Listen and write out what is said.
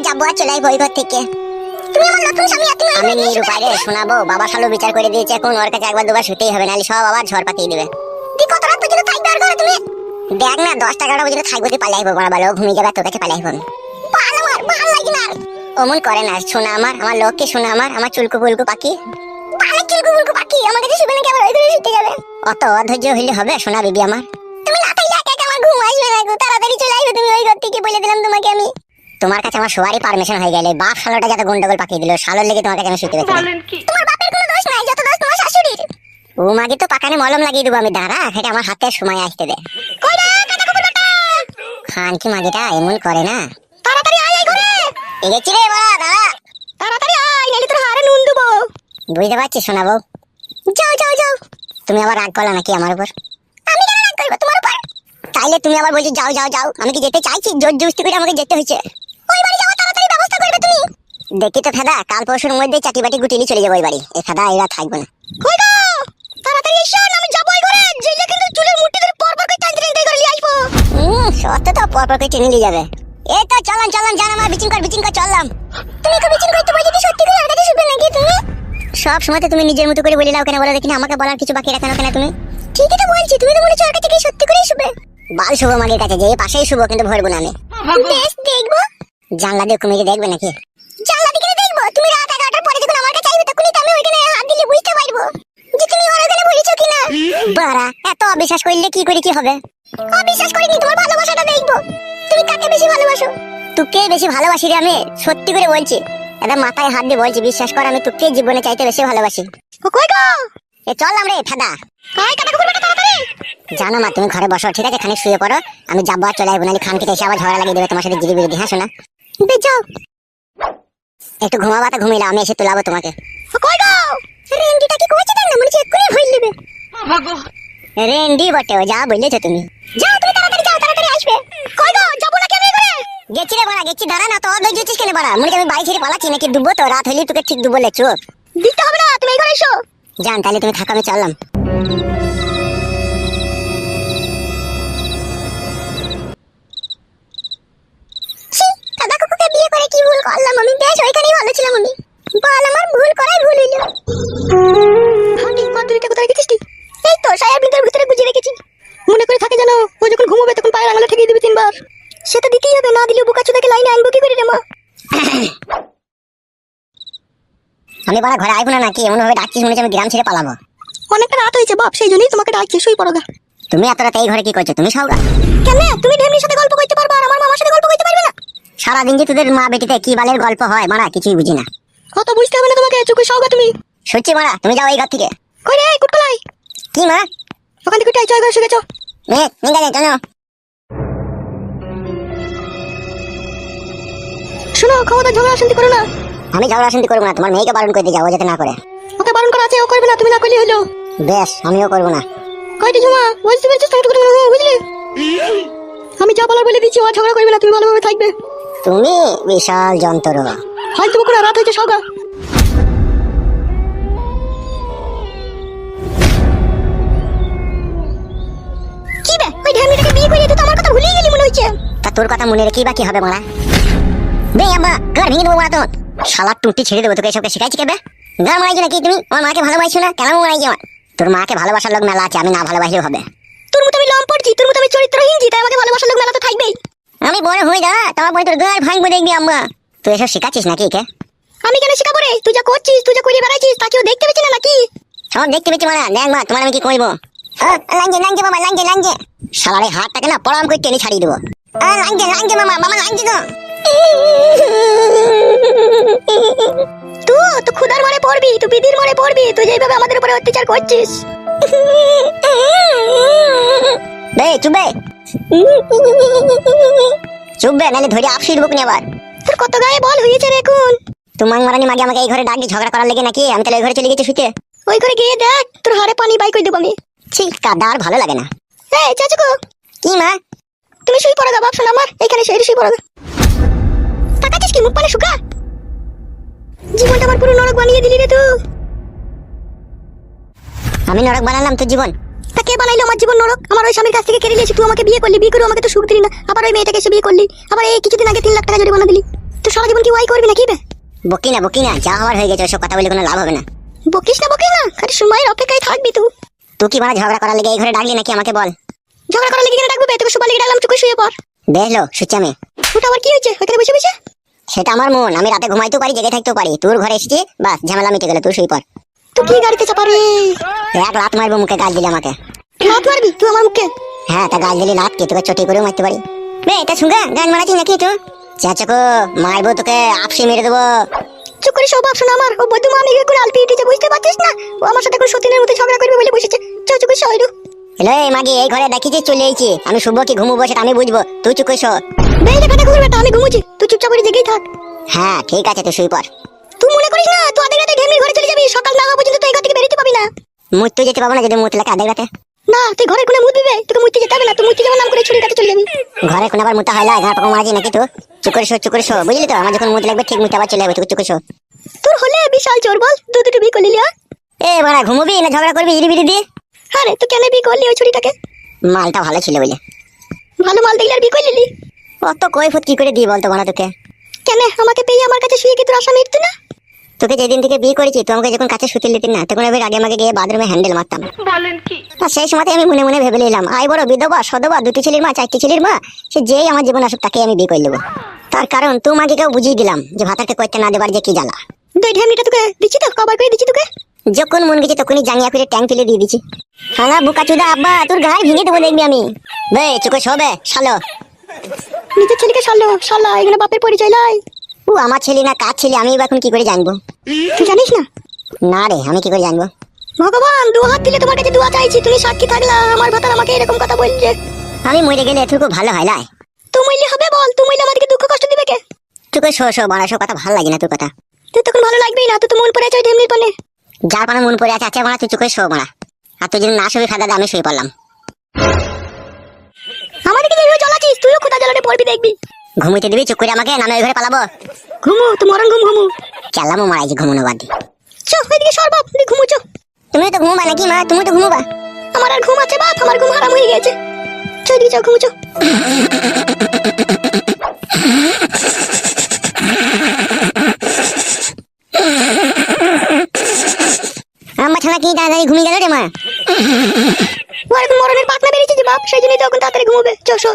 যাবো আর চলে আসবো ওই ঘর থেকে। তুমি আমার নতুন স্বামী, আমি নিরুপায় রে শোনাবো। বাবা শালো বিচার করে দিয়েছে, এখন ওর কাছে একবার দুবার শুতেই হবে, নাহলে সব আবার ঝড় পাকিয়ে দেবে। তুই কত রাত পর্যন্ত থাকবে আর ঘরে তুমি? দেখ না 10টা 11টা পর্যন্ত থাকবো, তুই পালাই আসবো। বড় ভালো ঘুমিয়ে যাবে, তোর কাছে পালাই আসবো। ভালো লাগে না অমন করে না। শোনা আমার লোককে শোনা, আমার চুলকু পুলকু পাখি, ভালো চুলকু পুলকু পাখি আমার কাছে শুবে নাকি আবার ওই ঘরে শুতে যাবে? অত অধৈর্য হইলে হবে সোনা বিবি আমার। তুমি না থাকলে একা একা আমার ঘুম আসবে না গো, তাড়াতাড়ি চলে আসবে তুমি ওই ঘর থেকে, বলে দিলাম তোমাকে আমি। তোমার কাছে আমার শোয়ারই পারমিশন হয়ে গেলে বাপ শালোটা যত গন্ডগোল পাকিয়ে দিল, শালোর লেগে তোমার কাছে আমি শুতে পেরেছি। তোমার বাপের কোনো দোষ নাই, যত দোষ তোমার শাশুড়ির। ও মাগে তো পাকানে মলম লাগিয়ে দেবো আমি, দাঁড়া এটা আমার হাতে সময় আসতে দে। খান কি মাগিটা এমন করে না, তাড়াতাড়ি আয় এই ঘরে। এগেছি রে বাবা, দাঁড়া তাড়াতাড়ি আয়, নাইলে তোর হাড়ে নুন দেবো। বুঝতে পারছি শোনাবো। যাও যাও যাও। তুমি আবার রাগ করলা নাকি আমার উপর? আমি কেন রাগ করবো তোমার উপর? তাইলে তুমি আবার বলছো যাও যাও যাও, আমি কি যেতে চাইছি? জোর জবরদস্তি করে আমাকে যেতে হয়েছে। ওই বাড়ি যাওয়ার তাড়াতাড়ি ব্যবস্থা করবে তুমি। দেখি তো ফেদা, কাল পরশুর মধ্যে চাটি বাটি গুটিলি চলে যাবো ওই বাড়ি। এ ফেদা এরা থাকবে না। কই গো তাড়াতাড়ি এসো, আমি যাবো ওই ঘরে। যেইলে কিন্তু চুলের মুঠি ধরে পরপর করে টানতে টানতে করে নিয়ে আসবো। সত্য তো পরপর করে টেনে নিয়ে যাবে। এই তো চলান চলান জান, আমার বিচিং কর চললাম। তুমি কি বিচিং করতে বলছো? সত্যি করে আর কাছে শুবে নাকি তুমি? সব সময় তো তুমি নিজের মতো করে বলে নাও, কেন বলো দেখি না? আমাকে বলার কিছু বাকি রাখো না কেন তুমি? ঠিকই তো বলছি, তুমি তো বলেছো আর কাছে কি সত্যি করেই শুবে? বাল শুভ মাগের কাছে, যে পাশেই শুভ, কিন্তু ভরবো না আমি। বেশ দেখবো। জানলা দিয়ে কুমিরে দেখবে নাকি? জানলা দিকে দেখবো? তুমি রাত 11টার পরে যখন আমার কাছে আসবে তখনই তো আমি ওইখানে হাত দিলে বুঝতে পারবো যে তুমি ওখানে বলেছো কিনা। বাড়া এত অবিশ্বাস করলে কি করে কি হবে? অবিশ্বাস করিনি, তোমার ভালোবাসাটা দেখবো। তুমি কাকে বেশি ভালোবাসো? তোকে বেশি ভালোবাসি রে আমি, সত্যি করে বলছি। এটা মাথায় হাত দিয়ে বলছি, বিশ্বাস কর আমি তোকে জীবনে চাইতে বেশি ভালোবাসি। কই গো এ চললাম রে ফেদা। কাই কাটা কুকুর বেটা তাড়াতাড়ি। জানো মা, তুমি ঘরে বসো ঠিক আছে, খানিক শুয়ে পড়ো, আমি যাবো আর চলে আসবো, নাহলে খান খেতে এসে আবার ঝগড়া লাগিয়ে দেবে তোমার সাথে জিরি বিরি। হ্যাঁ শোনা, যাও একটু ঘুমাবা, তা ঘুমিয়ে আমি এসে তুলাবো তোমাকে। কই গো রেন্ডিটা কি কইছে দেখ না, মনে হচ্ছে এক্ষুনি হইল নেবে। রেন্ডি বটে, যা বলেছো তুমি। যাও তুমি তাড়াতাড়ি যাও, তাড়াতাড়ি আসবে। কই গো যাবো না কেন করে? গেছি রে বড়া গেছি, দাঁড়া না তো অধৈর্য হচ্ছিস কেন বড়া? মনে আমি বাড়ি ছেড়ে পালাচ্ছি নাকি? ডুবো তো, রাত হইলে তোকে ঠিক ডুবো। চুপ দিতে হবে না, তুমি এই ঘরে এসো। জান তাহলে তুমি থাকো, আমি চললাম। দাদা কুকুকে বিয়ে করে কি ভুল করলাম আমি? বেশ ওইখানেই ভালো ছিলাম আমি। বল আমার ভুল করাই ভুল হইল। হাঁটি মাদুরিটা কোথায় রেখেছিস তুই? এই তো সায়ার ভিতরে গুজিয়ে রেখেছি। মনে করে থাকে জানো, ও যখন ঘুমোবে তখন পায়ের আঙুলে ঠেকিয়ে দিবি 3 বার। সেটা দিতেই হবে, না দিলে বুকা চোদাকে লাইনে আনবো কি করে রে মা? আমি বড় ঘরে আইবো না নাকি? এমন ভাবে ডাকছিস মনে হচ্ছে আমি গ্রাম ছেড়ে পালাবো। অনেকটা রাত হয়েছে বাপ, সেই জন্যই তোমাকে ডাকছি, শুই পড়ো গা। তুমি এত রাতে এই ঘরে কি করছো? তুমি শাওগা কেন? তুমি ঢেমনির সাথে গল্প করতে পারবে আর আমার মামার সাথে গল্প করতে পারবে না? সারাদিন যে তোদের মা বেটিতে কি বালের গল্প হয় মারা, কিছুই বুঝি না। কত বুঝতে হবে না তোমাকে, চুকু শাওগা তুমি। সত্যি মারা, তুমি যাও এই ঘর থেকে। কই রে কুটকলাই? কি মা? ওখান থেকে উঠে আইছো, শুয়ে গেছো। নিঙ্গা জানো শোনো, ক্ষমতা ঝগড়া শান্তি করো না। আমি ঝগড়া শান্তি করবো না, তোমার মেয়েকে বারণ করে দিয়ে যাও যাতে না করে। ওকে বারণ করা আছে, ও করবে না, তুমি না করলেই হলো। বেশ আমিও করবো না। কয়টি ঝুমা বুঝতে পেরেছিস? বুঝলি আমি যা বলার বলে দিচ্ছি, ও ঝগড়া করবে না, তুমি ভালোভাবে থাকবে। তুমি বিশাল যন্ত্র। হয়তো কোনো রাত হয়েছে শাওগা। কি বে ওই ঢেমনিটাকে বিয়ে করে তুই তো আমার কথা ভুলেই গেলি মনে হচ্ছে। তা তোর কথা মনে রেখেই বা কি হবে মারা? বে আম্মা ঘর ভেঙে দেবো মারা তো। শালা টুটি ছেড়ে দেবো তোকে, এসবকে শিখাইছি কেবে? ঘর মারাইছো নাকি তুমি? আমার মাকে ভালোবাসো না? কেন মারাইছো? তোর মাকে ভালোবাসার লোক মেলা আছে, আমি না ভালোবাসলেও হবে। তোর মতো আমি লম পড়ছি, তোর মতো আমি চরিত্রহীন, তাই আমাকে ভালোবাসার লোক মেলা তো থাকবেই। আমি বড় হয়ে যা, তোমার বই তোর ঘর ভাঙবো দেখবি আম্মা। তুই এসব শিখাচ্ছিস নাকি কে? আমি কেন শিখাবো রে? তুই যা করছিস, তুই যা করে বেড়াইছিস তা কেউ দেখতে পেয়েছে না নাকি? সব দেখতে পেয়েছি মারা। দেখ মা তোমার আমি কি কইবো। লাঞ্জে বাবা লাঞ্জে। শালারে হাতটাকে না পড়াম করে টেনে ছাড়িয়ে দেবো। লাঞ্জে মামা লাঞ্জে তো। তুই তো খুদার মারে পড়বি, তুই বিদির মারে পড়বি, তুই যেভাবে আমাদের উপরে অত্যাচার করছিস। বে চুপবে চুপবে, নাহলে ধরে আপসিয়ে দেবো আবার। তোর কত গায়ে বল হয়েছে রে এখন? তোমার মারানি মাগে আমাকে এই ঘরে ডাকবি ঝগড়া করার লেগে নাকি? আমি তাহলে ওই ঘরে চলে গেছি শুতে। ওই ঘরে গিয়ে দেখ, তোর হাড়ে পানি বাই করে দেবো আমি। ঠিক কাদা আর ভালো লাগে না। এই চাচুকো। কি মা? তুমি শুই পড়ো গা বাপ, শোন আমার এখানে শুই পড়ো গা। তাকাচ্ছিস কি মুখ পানে শুকা? জীবনটা আমার পুরো নরক বানিয়ে দিলি রে তুই। আমি নরক বানালাম তোর জীবন? তা কে বানাইলো আমার জীবন নরক? আমার ওই স্বামীর কাছ থেকে কেড়ে নিয়েছি, তুই আমাকে বিয়ে করলি, বিয়ে করে আমাকে তো সুখ দিলি না, আবার ওই মেয়েটাকে এসে বিয়ে করলি, আবার এই কিছুদিন আগে 3 লাখ টাকা জরিমানা দিলি। তুই সারা জীবন বকি না যা হওয়ার হয়ে গেছে, ওসব কথা বলে কোনো লাভ হবে না। বকিস না খালি সময়ের অপেক্ষায় থাকবি তুই। তুই কি মানে ঝগড়া করার লেগে এই ঘরে ডাকলি নাকি আমাকে বল? ঝগড়া করার লেগে কেন ডাকবো? তোকে সুপার লেগে ডাকলাম, চুকে শুয়ে পড়। দেখলো সুচ্ছি আমি। ওটা আবার কি হয়েছে ওখানে বসে বসে? সেটা আমার মন, আমি রাতে ঘুমাইতেও পারি জেগে থাকতেও পারি। তোর ঘরে এসেছি, বাস ঝামেলা মিটে গেল, তুই শুয়ে পড়। তুই কি গাড়িতে চাপা রে? এক লাত মারবো মুখে, গাল দিলে আমাকে। লাত মারবি তুই আমার মুখে? হ্যাঁ, তা গাল দিলি লাত কি তোকে চটি করেও মারতে পারি। বে এটা শুনগা গান মারাচ্ছিস নাকি একটু? চাচাকো মারবো তোকে, আপসি মেরে দেবো। চুপ করে সব অপশন আমার। ও বৈদ্য মা মেয়ে কোন আলপি উঠেছে বুঝতে পারছিস না? ও আমার সাথে কোন সতীনের মতো ঝগড়া করবে বলে বসেছে। চুপ করে সই রু। হ্যালো এই মাগি, এই ঘরে দেখিছি চলে আইছি, আমি শুবো কি ঘুমবো সেটা আমি বুঝবো, তুই চুপ করে শো। বেলে কথা করবে তা আমি ঘুমুছি, তুই চুপচাপ করে জেগেই থাক। হ্যাঁ ঠিক আছে, তুই শুয়ে পড়। তুই মনে করিস না তুই আধেক রাতে ঢেমির ঘরে চলে যাবি, সকাল না হওয়া পর্যন্ত তুই এই ঘর থেকে বেরোতে পাবি না। মুততে যেতে পাবো না যদি মুত লাগে আধেক রাতে? না তুই ঘরে কোনে মুত দিবে, তোকে মুততে যেতে হবে না। তুই মুততে যাওয়ার নাম করে ছুরি কাটে চলে যাবি। ঘরে কোন আবার মুতা হয় না, ঘর পাকা মারাজি নাকি তুই? চুপ করে শো বুঝলি তো? আমার যখন মুত লাগবে ঠিক মুতে আবার চলে যাবে, তুই চুপ করে শো। তোর হলে বিশাল চোর বল, দুটো বিয়ে করলি? এ বাড়া ঘুমবি না ঝগড়া করবি ইরি বিরি দিয়ে? আরে তুই কেন বিয়ে করলি ওই ছুরিটাকে? মালটা ভালো ছিল বলে। ভালো মাল দেখলে আর বিয়ে করলি? অত কৈফত কি করে দিই বলতো বানা তোকে? কেন আমাকে পেয়ে আমার কাছে শুয়ে কি তোর আশা মিটতো না? তোকে যেদিন থেকে বিয়ে করেছি তুই আমাকে যখন কাছে শুতে দিতি না, তখন আমি আগে আমাকে গিয়ে বাথরুমে হ্যান্ডেল মারতাম। বলেন কি? আর সেই সময় আমি মনে মনে ভেবে নিলাম, আই বড় বিধবা সধবা, দুটি ছেলের মা চারটি ছেলের মা, সে যেই আমার জীবন আসুক তাকে আমি বিয়ে করে নেবো। তার কারণ তুই মাকে কেউ বুঝিয়ে দিলাম যে ভাতাকে করতে না দেবার যে কি জ্বালা। দুই ঢেমনিটা তোকে দিচ্ছি তো, কবার করে দিচ্ছি তোকে। যখন মন গেছে তখনই জাঙ্গিয়া করে ট্যাঙ্ক ফেলে দিয়ে দিচ্ছি। হ্যাঁ বুকা চুদা আব্বা, তোর গায়ে ভেঙে দেবো দেখবি আমি। বে চুকে শোবে শালো। নিজের ছেলেকে শালো শালা, এগুলো বাপের পরিচয় লাই। ও আমার ছেলে না কার ছেলে আমি এখন কি করে জানবো? তুই জানিস না? না রে, আমি কি করে জানবো? ভগবান দু হাত দিলে তোমার কাছে দোয়া চাইছি, তুমি সাক্ষী থাকলা আমার ভাতার আমাকে এরকম কথা বলছে। আমি মরে গেলে এটুকু ভালো হয় লাই? তুই মইলে হবে বল, তুই মইলে আমাদেরকে দুঃখ কষ্ট দিবে কে? চুকে শো বাড়া, সব কথা ভালো লাগে না তোর কথা। তুই তখন ভালো লাগবেই না, তুই তো মন পড়ে আছে ওই ঢেমনির পানে। যার পানে মন পড়ে আছে বাড়া, তুই চুকে শো বাড়া। আর তুই যদি না শুবি ফাঁদা আমি শুয়ে পড়লাম। আমাদেরকে যেভাবে জ্বালাচ্ছিস তুইও খোদা জ্বালাতে পড়বি দেখবি। ঘুমিতে দিবি চুপ করে আমাকে, নামে ওই ঘরে পালাবো? ঘুমো তো মরণ ঘুমু। চালামো মারাইছি ঘুমোনো বাদ দি। চো ওইদিকে সর বাপ, তুই ঘুমো চো। তুমি তো ঘুমবা নাকি মা? তুমি তো ঘুমোবা। আমার আর ঘুম আছে বাপ, আমার ঘুম হারাম হয়ে গেছে। চো এদিকে চো, ঘুমো চো। আমার ছানা কি তাড়াতাড়ি ঘুমিয়ে গেল রে মা? ওর এখন মরণের পাকনা বেরিয়েছে যে বাপ, সেই জন্যই তো এখন তাড়াতাড়ি ঘুমোবে। চো শো।